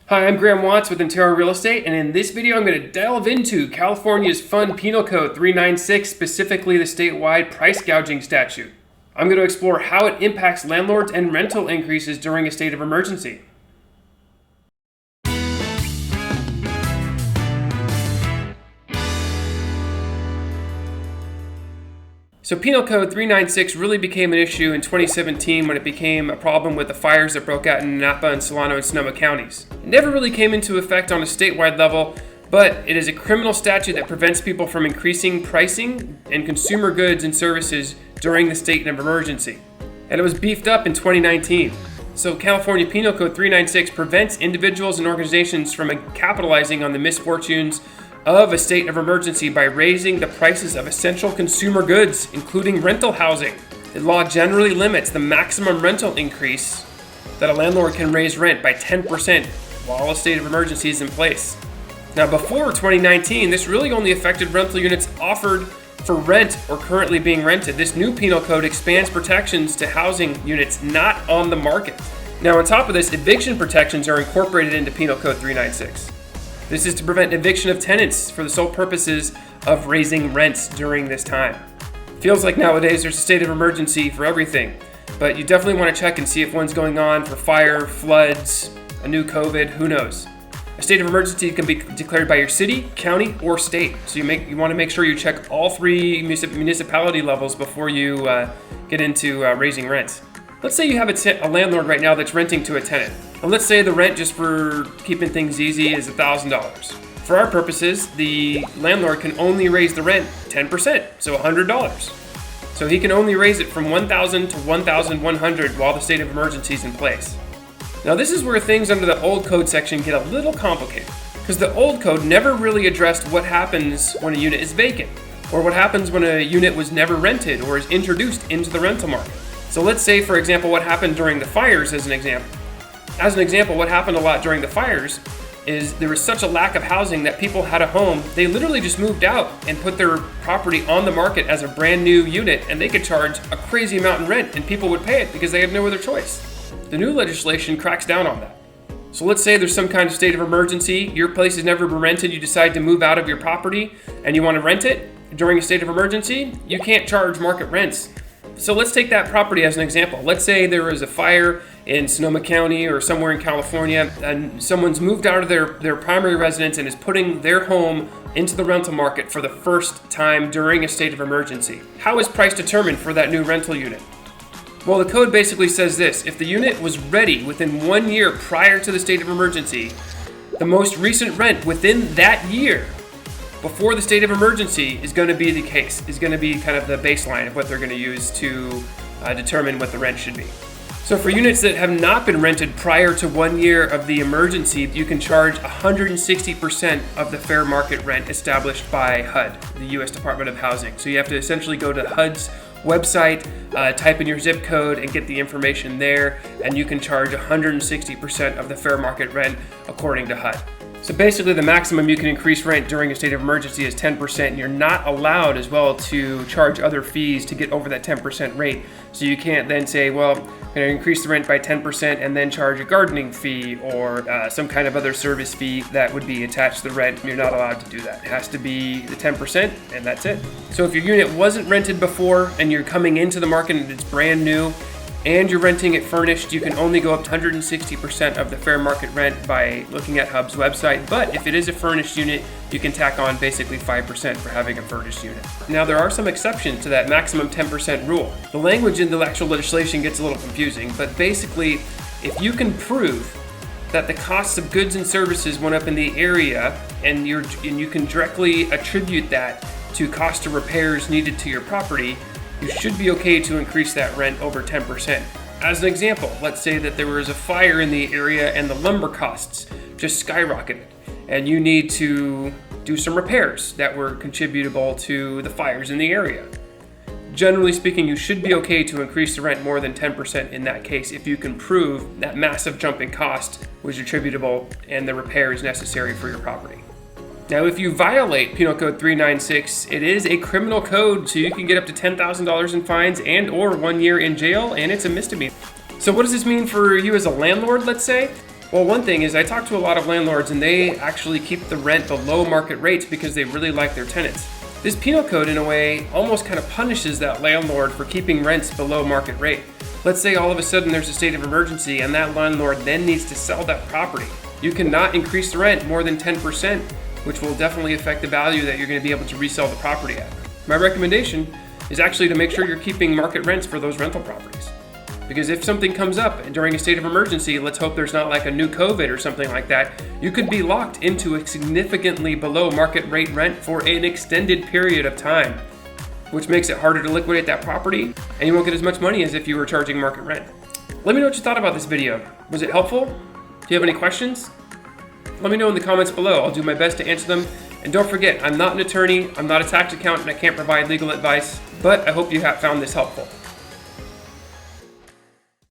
Hi, I'm Graeham with Interor Real Estate, and in this video I'm going to delve into California's fun Penal Code 396, specifically the statewide price gouging statute. I'm going to explore how it impacts landlords and rental increases during a state of emergency. So Penal Code 396 really became an issue in 2017 when it became a problem with the fires that broke out in Napa and Solano and Sonoma counties. It never really came into effect on a statewide level, but it is a criminal statute that prevents people from increasing pricing and consumer goods and services during the state of emergency. And it was beefed up in 2019. So California Penal Code 396 prevents individuals and organizations from capitalizing on the misfortunes of a state of emergency by raising the prices of essential consumer goods, including rental housing. The law generally limits the maximum rental increase that a landlord can raise rent by 10% while a state of emergency is in place. Now, before 2019, this really only affected rental units offered for rent or currently being rented. This new penal code expands protections to housing units not on the market. Now, on top of this, eviction protections are incorporated into Penal Code 396. This is to prevent eviction of tenants for the sole purposes of raising rents during this time. Feels like nowadays there's a state of emergency for everything, but you definitely want to check and see if one's going on for fire, floods, a new COVID, who knows. A state of emergency can be declared by your city, county, or state. So you want to make sure you check all three municipality levels before you get into raising rents. Let's say you have a landlord right now that's renting to a tenant. And let's say the rent, just for keeping things easy, is $1,000. For our purposes, the landlord can only raise the rent 10%, so $100. So he can only raise it from $1,000 to $1,100 while the state of emergency is in place. Now this is where things under the old code section get a little complicated, because the old code never really addressed what happens when a unit is vacant, or what happens when a unit was never rented or is introduced into the rental market. So let's say, for example, what happened during the fires as an example. As an example, what happened a lot during the fires is there was such a lack of housing that people had a home. They literally just moved out and put their property on the market as a brand new unit, and they could charge a crazy amount in rent, and people would pay it because they had no other choice. The new legislation cracks down on that. So let's say there's some kind of state of emergency, your place has never been rented, you decide to move out of your property and you want to rent it during a state of emergency, you can't charge market rents. So let's take that property as an example. Let's say there was a fire in Sonoma County or somewhere in California, and someone's moved out of their primary residence and is putting their home into the rental market for the first time during a state of emergency. How is price determined for that new rental unit? Well, the code basically says this: if the unit was ready within 1 year prior to the state of emergency, the most recent rent within that year before the state of emergency is going to be the case, is going to be kind of the baseline of what they're going to use to determine what the rent should be. So for units that have not been rented prior to 1 year of the emergency, you can charge 160% of the fair market rent established by HUD, the U.S. Department of Housing. So you have to essentially go to HUD's website, type in your zip code and get the information there, and you can charge 160% of the fair market rent according to HUD. So basically the maximum you can increase rent during a state of emergency is 10%, and you're not allowed as well to charge other fees to get over that 10% rate. So you can't then say, well, I'm going to increase the rent by 10% and then charge a gardening fee or some kind of other service fee that would be attached to the rent. You're not allowed to do that. It has to be the 10% and that's it. So if your unit wasn't rented before and you're coming into the market and it's brand new, and you're renting it furnished, you can only go up to 160% of the fair market rent by looking at HUD's website. But if it is a furnished unit, you can tack on basically 5% for having a furnished unit. Now, there are some exceptions to that maximum 10% rule. The language in the actual legislation gets a little confusing, but basically, if you can prove that the costs of goods and services went up in the area, and you can directly attribute that to cost of repairs needed to your property, you should be okay to increase that rent over 10%. As an example, let's say that there was a fire in the area and the lumber costs just skyrocketed, and you need to do some repairs that were contributable to the fires in the area. Generally speaking, you should be okay to increase the rent more than 10% in that case if you can prove that massive jump in cost was attributable and the repair is necessary for your property. Now, if you violate Penal Code 396, it is a criminal code, so you can get up to $10,000 in fines and or 1 year in jail, and it's a misdemeanor. So what does this mean for you as a landlord, let's say? Well, one thing is I talk to a lot of landlords and they actually keep the rent below market rates because they really like their tenants. This penal code, in a way, almost kind of punishes that landlord for keeping rents below market rate. Let's say all of a sudden there's a state of emergency and that landlord then needs to sell that property. You cannot increase the rent more than 10%, which will definitely affect the value that you're going to be able to resell the property at. My recommendation is actually to make sure you're keeping market rents for those rental properties. Because if something comes up during a state of emergency, let's hope there's not like a new COVID or something like that, you could be locked into a significantly below market rate rent for an extended period of time, which makes it harder to liquidate that property, and you won't get as much money as if you were charging market rent. Let me know what you thought about this video. Was it helpful? Do you have any questions? Let me know in the comments below. I'll do my best to answer them. And don't forget, I'm not an attorney, I'm not a tax accountant, I can't provide legal advice, but I hope you have found this helpful.